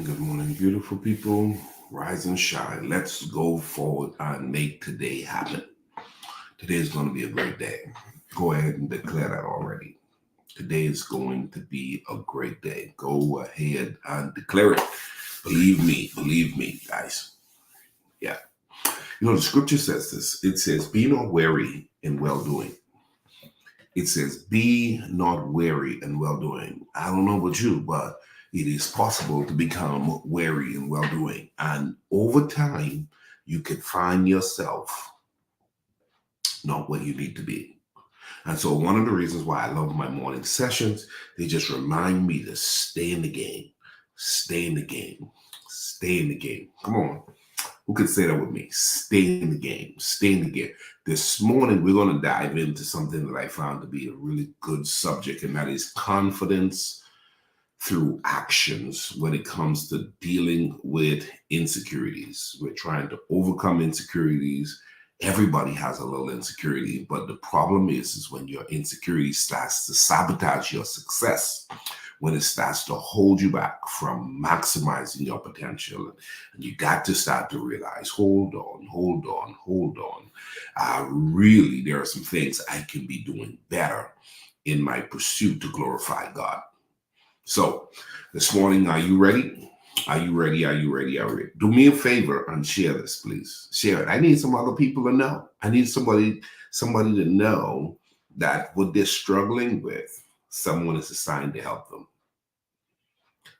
morning, beautiful people. Rise and shine. Let's go forward and make today happen. Today is going to be a great day. Go ahead and declare that already. Today is going to be a great day. Go ahead and declare it. Believe me, guys. Yeah. The scripture says this. It says, be not weary in well doing. It says, be not weary in well doing. I don't know about you, but it is possible to become weary in well doing. And over time, you could find yourself not where you need to be. And so, one of the reasons why I love my morning sessions, they just remind me to stay in the game, stay in the game, stay in the game. Come on. Who could say that with me? Stay in the game. Stay in the game. This morning, we're going to dive into something that I found to be a really good subject, and that is confidence through actions when it comes to dealing with insecurities. We're trying to overcome insecurities. Everybody has a little insecurity, but the problem is when your insecurity starts to sabotage your success, when it starts to hold you back from maximizing your potential. And you got to start to realize, hold on. Really, there are some things I can be doing better in my pursuit to glorify God. So this morning, are you ready? Are you ready? Do me a favor and share this, please. Share it. I need some other people to know. I need somebody to know that what they're struggling with, someone is assigned to help them.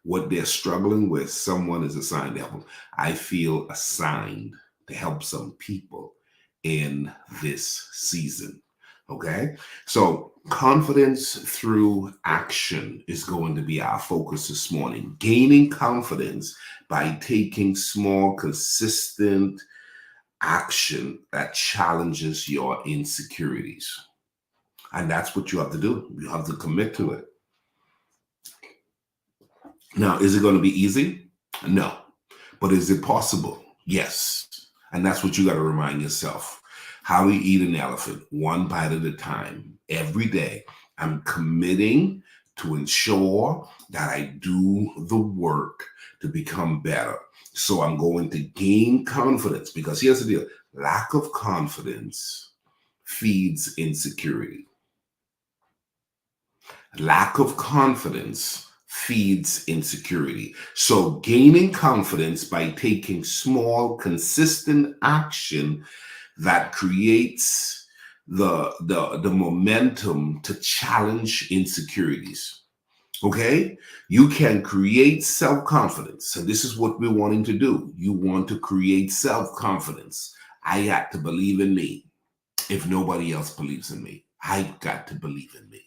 What they're struggling with, someone is assigned to help them. I feel assigned to help some people in this season. Okay? So confidence through action is going to be our focus this morning. Gaining confidence by taking small, consistent action that challenges your insecurities. And that's what you have to do. You have to commit to it. Now, is it going to be easy? No. But is it possible? Yes. And that's what you got to remind yourself. How do you eat an elephant? One bite at a time. Every day, I'm committing to ensure that I do the work to become better. So I'm going to gain confidence, because here's the deal. Lack of confidence feeds insecurity. Lack of confidence feeds insecurity. So gaining confidence by taking small, consistent action that creates the momentum to challenge insecurities. Okay? You can create self-confidence. So this is what we're wanting to do. You want to create self-confidence. I got to believe in me. If nobody else believes in me, I got to believe in me.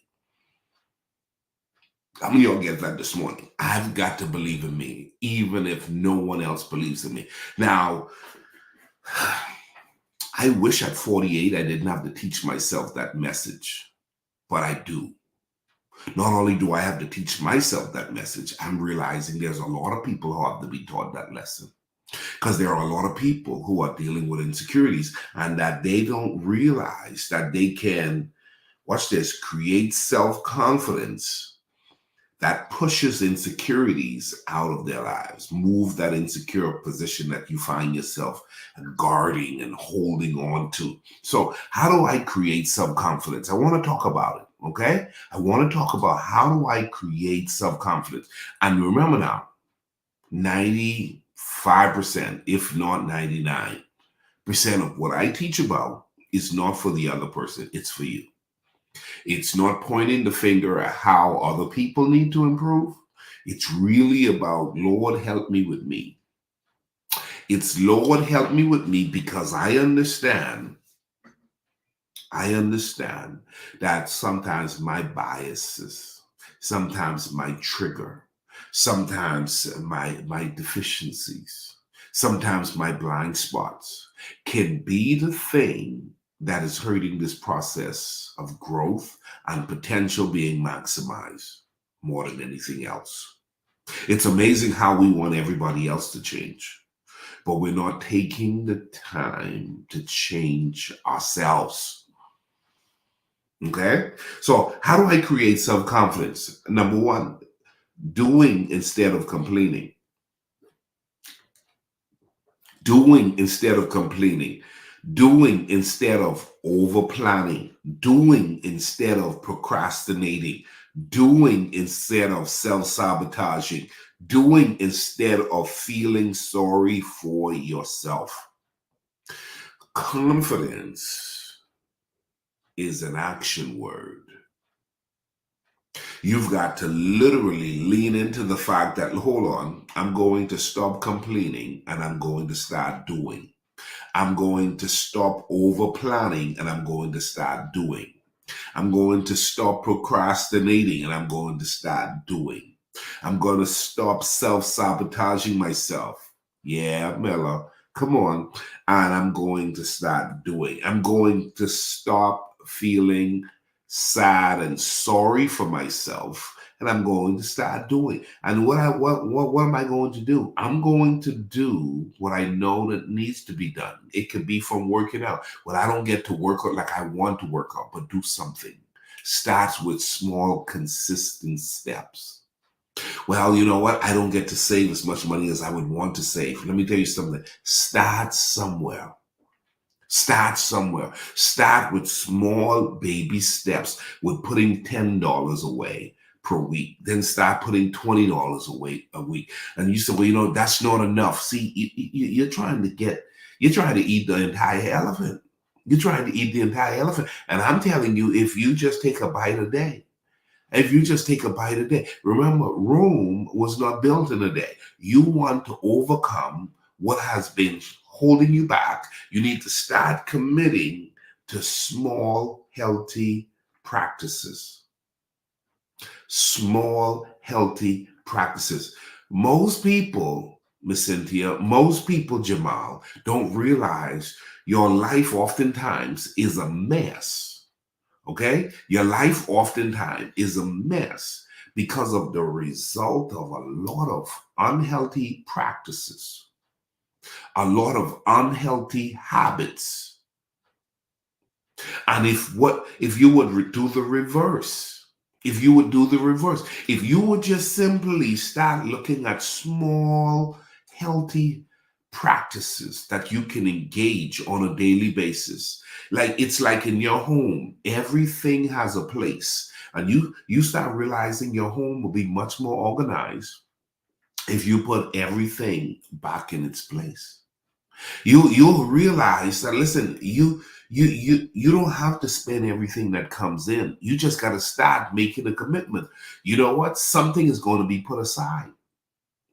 How many of y'all get that this morning? I've got to believe in me, even if no one else believes in me. Now, I wish at 48 I didn't have to teach myself that message, but I do. Not only do I have to teach myself that message, I'm realizing there's a lot of people who have to be taught that lesson. Because there are a lot of people who are dealing with insecurities and that they don't realize that they can, watch this, create self-confidence that pushes insecurities out of their lives. Move that insecure position that you find yourself guarding and holding on to. So how do I create self-confidence? I want to talk about it, okay? I want to talk about how do I create self-confidence. And remember now, 95%, if not 99% of what I teach about is not for the other person, it's for you. It's not pointing the finger at how other people need to improve. It's really about, Lord, help me with me. It's, Lord, help me with me, because I understand that sometimes my biases, sometimes my trigger, sometimes my deficiencies, sometimes my blind spots can be the thing that is hurting this process of growth and potential being maximized more than anything else. It's amazing how we want everybody else to change, but we're not taking the time to change ourselves. Okay? So how do I create self-confidence? Number one, doing instead of complaining. doing instead of complaining, doing instead of over planning, doing instead of procrastinating, doing instead of self sabotaging, doing instead of feeling sorry for yourself. Confidence is an action word. You've got to literally lean into the fact that, hold on, I'm going to stop complaining and I'm going to start doing. I'm going to stop over planning and I'm going to start doing. I'm going to stop procrastinating and I'm going to start doing. I'm going to stop self-sabotaging myself. Yeah, Miller, come on. And I'm going to start doing. I'm going to stop feeling sad and sorry for myself. And I'm going to start doing. And what am I going to do? I'm going to do what I know that needs to be done. It could be from working out. Well, I don't get to work out like I want to work out, but do something. Starts with small, consistent steps. Well, you know what? I don't get to save as much money as I would want to save. Let me tell you something. Start somewhere. Start somewhere. Start with small baby steps, with putting $10 away per week. Then start putting $20 away a week. And you say, well, you know, that's not enough. See, you're trying to eat the entire elephant. You're trying to eat the entire elephant. And I'm telling you, if you just take a bite a day, if you just take a bite a day, remember, Rome was not built in a day. You want to overcome what has been holding you back. You need to start committing to small, healthy practices. Small, healthy practices. Most people, Miss Cynthia, most people, Jamal, don't realize your life oftentimes is a mess. Okay? Your life oftentimes is a mess because of the result of a lot of unhealthy practices, a lot of unhealthy habits. And if you would do the reverse, if you would do the reverse, if you would just simply start looking at small, healthy practices that you can engage on a daily basis. Like it's like in your home, everything has a place. And you start realizing your home will be much more organized if you put everything back in its place. You'll realize that, listen, you don't have to spend everything that comes in. You just got to start making a commitment. You know what? Something is going to be put aside.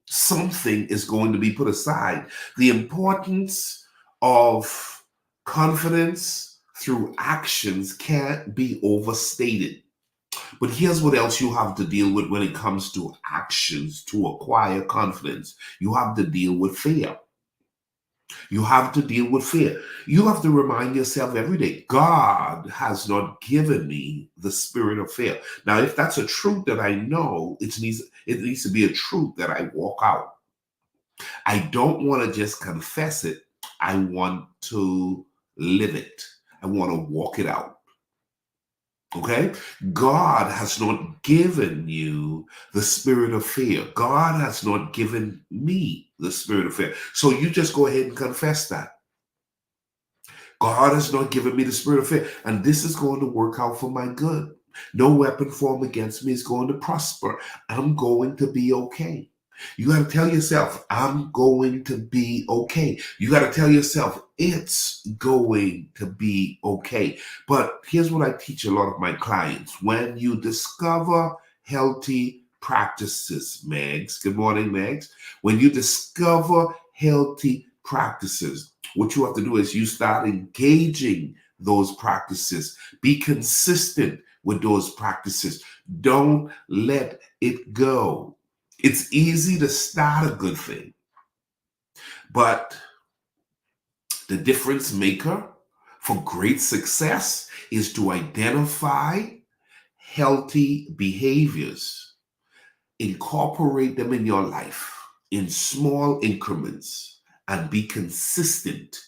Something is going to be put aside. The importance of confidence through actions can't be overstated. But here's what else you have to deal with when it comes to actions to acquire confidence. You have to deal with fear. You have to deal with fear. You have to remind yourself every day, God has not given me the spirit of fear. Now, if that's a truth that I know, it needs to be a truth that I walk out. I don't want to just confess it. I want to live it. I want to walk it out. Okay? God has not given you the spirit of fear. God has not given me the spirit of fear. So you just go ahead and confess that. God has not given me the spirit of fear, and this is going to work out for my good. No weapon formed against me is going to prosper. I'm going to be okay. You got to tell yourself, I'm going to be okay. You got to tell yourself, it's going to be okay. But here's what I teach a lot of my clients. When you discover healthy practices, Megs, good morning, Megs. When you discover healthy practices, what you have to do is you start engaging those practices. Be consistent with those practices. Don't let it go. It's easy to start a good thing, but the difference maker for great success is to identify healthy behaviors, incorporate them in your life in small increments, and be consistent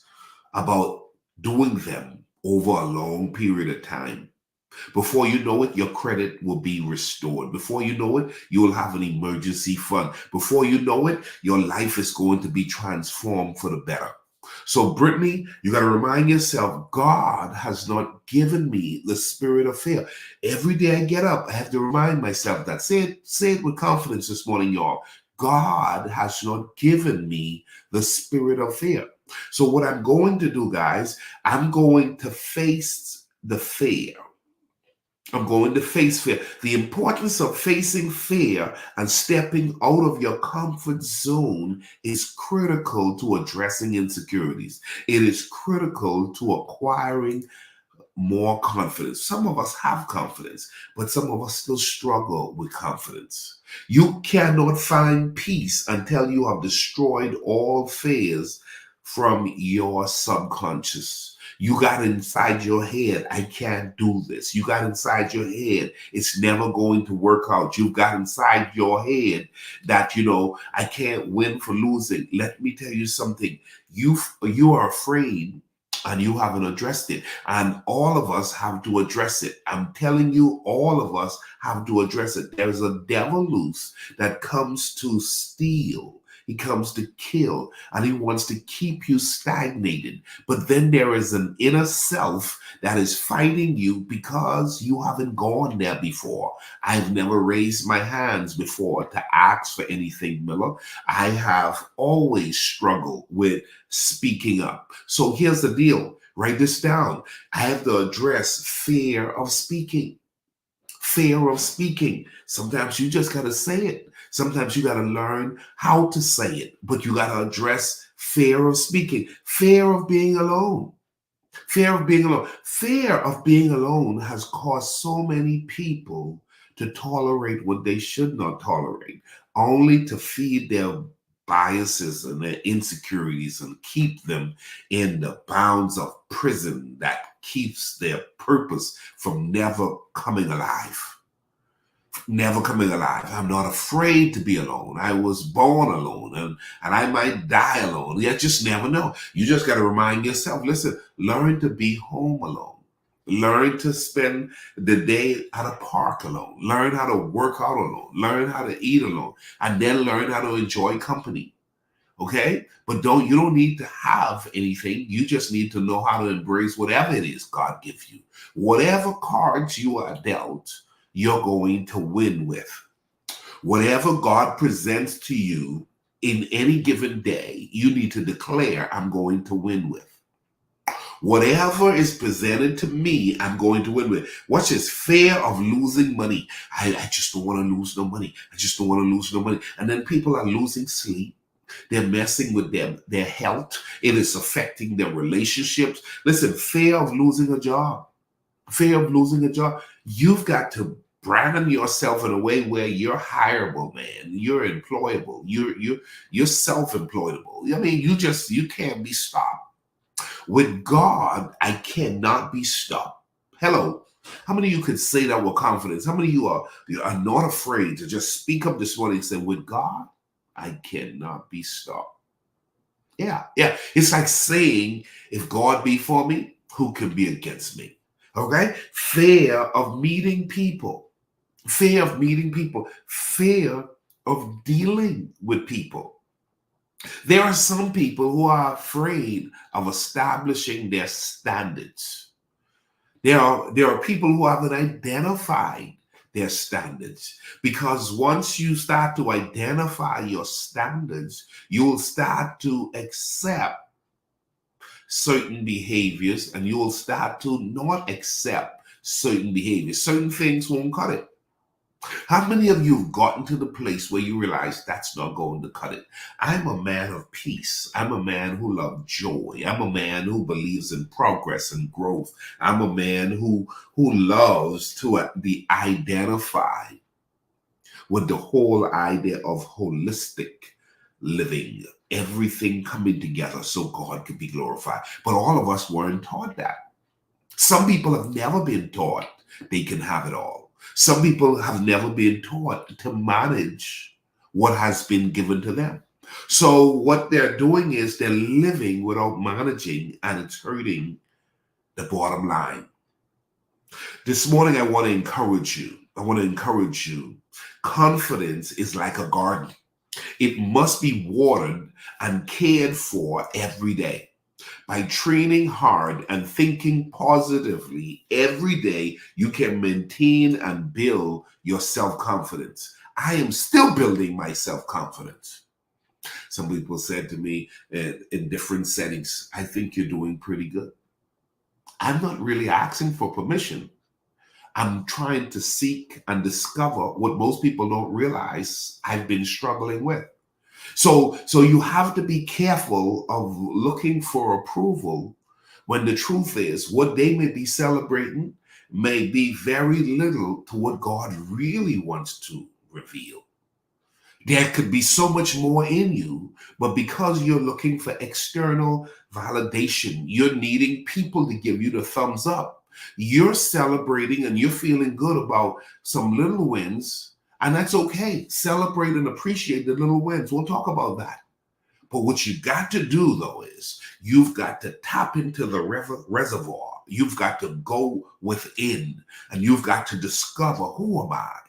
about doing them over a long period of time. Before you know it, your credit will be restored. Before you know it, you will have an emergency fund. Before you know it, your life is going to be transformed for the better. So, Brittany, you got to remind yourself, God has not given me the spirit of fear. Every day I get up, I have to remind myself that. Say it with confidence this morning, y'all. God has not given me the spirit of fear. So, what I'm going to do, guys, I'm going to face the fear. I'm going to face fear. The importance of facing fear and stepping out of your comfort zone is critical to addressing insecurities. It is critical to acquiring more confidence. Some of us have confidence, but some of us still struggle with confidence. You cannot find peace until you have destroyed all fears from your subconscious. You got inside your head, I can't do this. You got inside your head, it's never going to work out. You've got inside your head that, I can't win for losing. Let me tell you something. You are afraid and you haven't addressed it. And all of us have to address it. I'm telling you, all of us have to address it. There's a devil loose that comes to steal. He comes to kill, and he wants to keep you stagnated. But then there is an inner self that is fighting you because you haven't gone there before. I've never raised my hands before to ask for anything, Miller. I have always struggled with speaking up. So here's the deal. Write this down. I have to address fear of speaking. Fear of speaking. Sometimes you just got to say it. Sometimes you got to learn how to say it, but you got to address fear of speaking, fear of being alone. Fear of being alone. Fear of being alone has caused so many people to tolerate what they should not tolerate, only to feed their biases and their insecurities and keep them in the bounds of prison that keeps their purpose from never coming alive. Never coming alive. I'm not afraid to be alone. I was born alone, and I might die alone. You just never know. You just got to remind yourself, listen, learn to be home alone. Learn to spend the day at a park alone. Learn how to work out alone. Learn how to eat alone. And then learn how to enjoy company. Okay? But you don't need to have anything. You just need to know how to embrace whatever it is God gives you. Whatever cards you are dealt, you're going to win with. Whatever God presents to you in any given day, you need to declare, I'm going to win with. Whatever is presented to me, I'm going to win with. What's this? Fear of losing money. I just don't want to lose no money. I just don't want to lose no money. And then people are losing sleep. They're messing with their health. It is affecting their relationships. Listen, fear of losing a job. Fear of losing a job. You've got to brand yourself in a way where you're hireable, man. You're employable. You're self-employable. I mean, you can't be stopped. With God, I cannot be stopped. Hello. How many of you could say that with confidence? How many of you are not afraid to just speak up this morning and say, with God, I cannot be stopped? Yeah. It's like saying, if God be for me, who can be against me? Okay? Fear of meeting people. Fear of meeting people. Fear of dealing with people. There are some people who are afraid of establishing their standards. There are people who haven't identified their standards, because once you start to identify your standards, you will start to accept certain behaviors and you will start to not accept certain behaviors. Certain things won't cut it. How many of you have gotten to the place where you realize that's not going to cut it? I'm a man of peace. I'm a man who loves joy. I'm a man who believes in progress and growth. I'm a man who loves to be identified with the whole idea of holistic living, everything coming together so God could be glorified. But all of us weren't taught that. Some people have never been taught they can have it all. Some people have never been taught to manage what has been given to them. So what they're doing is they're living without managing, and it's hurting the bottom line. This morning, I want to encourage you. I want to encourage you. Confidence is like a garden. It must be watered and cared for every day. By training hard and thinking positively every day, you can maintain and build your self confidence. I am still building my self confidence. Some people said to me in different settings, I think you're doing pretty good. I'm not really asking for permission. I'm trying to seek and discover what most people don't realize I've been struggling with. So you have to be careful of looking for approval when the truth is what they may be celebrating may be very little to what God really wants to reveal. There could be so much more in you, but because you're looking for external validation, you're needing people to give you the thumbs up. You're celebrating and you're feeling good about some little wins, and that's okay. Celebrate and appreciate the little wins. We'll talk about that. But what you got to do, though, is you've got to tap into the reservoir. You've got to go within and you've got to discover, who am I?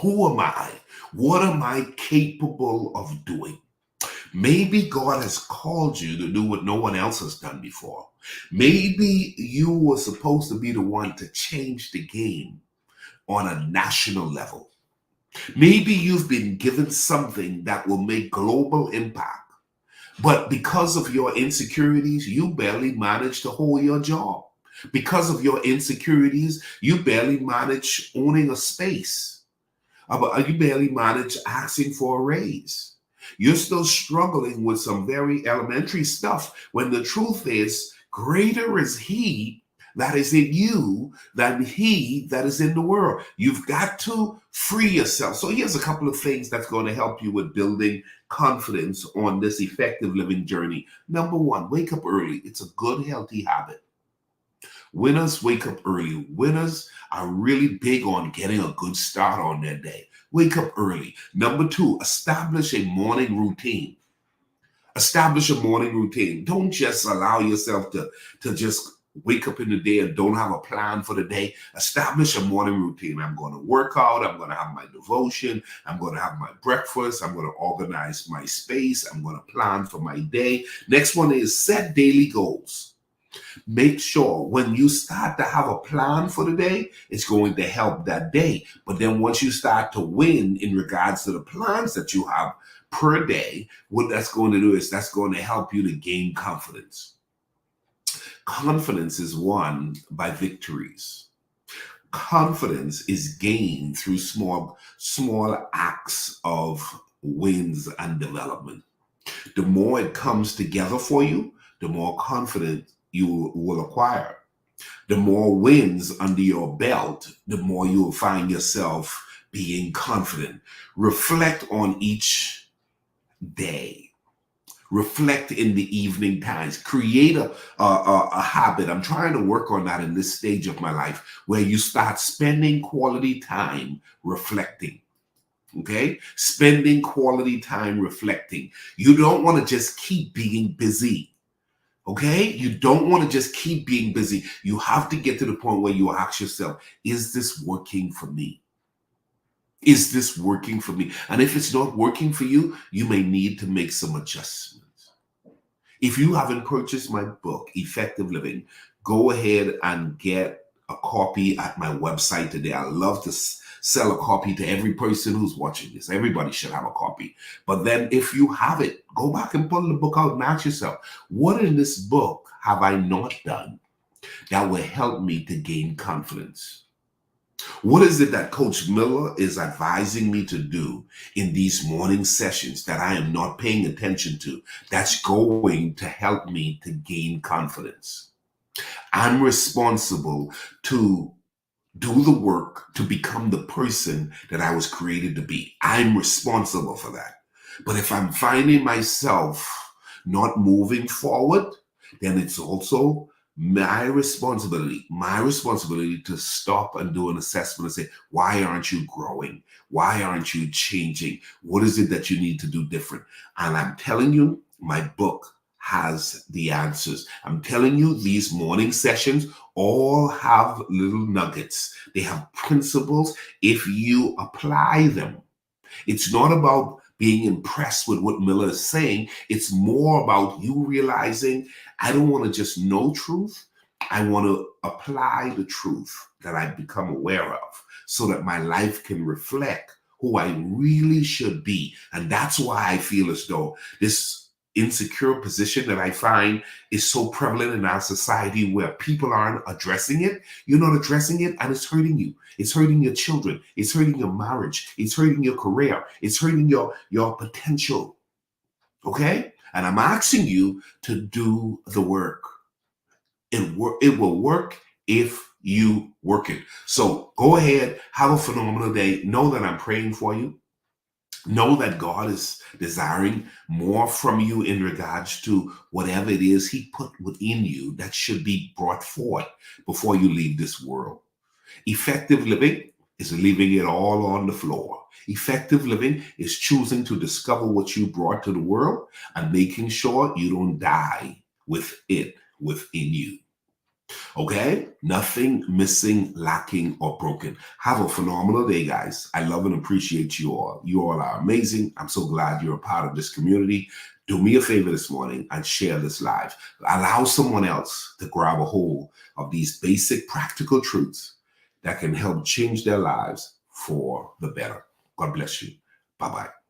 Who am I? What am I capable of doing? Maybe God has called you to do what no one else has done before. Maybe you were supposed to be the one to change the game on a national level. Maybe you've been given something that will make global impact, but because of your insecurities, you barely manage to hold your job. Because of your insecurities, you barely manage owning a space. You barely manage asking for a raise. You're still struggling with some very elementary stuff when the truth is, greater is He that is in you than he that is in the world. You've got to free yourself. So here's a couple of things that's going to help you with building confidence on this effective living journey. Number one, wake up early. It's a good, healthy habit. Winners wake up early. Winners are really big on getting a good start on their day. Wake up early. Number two, establish a morning routine. Establish a morning routine. Don't just allow yourself to just wake up in the day and don't have a plan for the day. Establish a morning routine. I'm going to work out. I'm going to have my devotion. I'm going to have my breakfast. I'm going to organize my space. I'm going to plan for my day. Next one is set daily goals. Make sure when you start to have a plan for the day, it's going to help that day. But then once you start to win in regards to the plans that you have per day, what that's going to do is that's going to help you to gain confidence. Confidence is won by victories. Confidence is gained through small acts of wins and development. The more it comes together for you, the more confident you will acquire. The more wins under your belt, the more you will find yourself being confident. Reflect on each day. Reflect in the evening times. Create a habit. I'm trying to work on that in this stage of my life where you start spending quality time reflecting. Okay? Spending quality time reflecting. You don't want to just keep being busy. Okay? You don't want to just keep being busy. You have to get to the point where you ask yourself, is this working for me? Is this working for me? And if it's not working for you, you may need to make some adjustments. If you haven't purchased my book, Effective Living, go ahead and get a copy at my website today. I love to sell a copy to every person who's watching this. Everybody should have a copy. But then if you have it, go back and pull the book out and ask yourself, what in this book have I not done that will help me to gain confidence? What is it that Coach Miller is advising me to do in these morning sessions that I am not paying attention to that's going to help me to gain confidence? I'm responsible to do the work to become the person that I was created to be. I'm responsible for that. But if I'm finding myself not moving forward, then it's also my responsibility to stop and do an assessment and say, why aren't you growing? Why aren't you changing? What is it that you need to do different? And I'm telling you, my book has the answers. I'm telling you, these morning sessions all have little nuggets. They have principles if you apply them. It's not about being impressed with what Miller is saying. It's more about you realizing I don't want to just know truth. I want to apply the truth that I've become aware of so that my life can reflect who I really should be. And that's why I feel as though this insecure position that I find is so prevalent in our society where people aren't addressing it. You're not addressing it and it's hurting you. It's hurting your children. It's hurting your marriage. It's hurting your career. It's hurting your potential. Okay? And I'm asking you to do the work. It will work if you work it. So go ahead, have a phenomenal day. Know that I'm praying for you. Know that God is desiring more from you in regards to whatever it is He put within you that should be brought forth before you leave this world. Effective living is leaving it all on the floor. Effective living is choosing to discover what you brought to the world and making sure you don't die with it within you. Okay? Nothing missing, lacking, or broken. Have a phenomenal day, guys. I love and appreciate you all. You all are amazing. I'm so glad you're a part of this community. Do me a favor this morning and share this live. Allow someone else to grab a hold of these basic practical truths that can help change their lives for the better. God bless you. Bye-bye.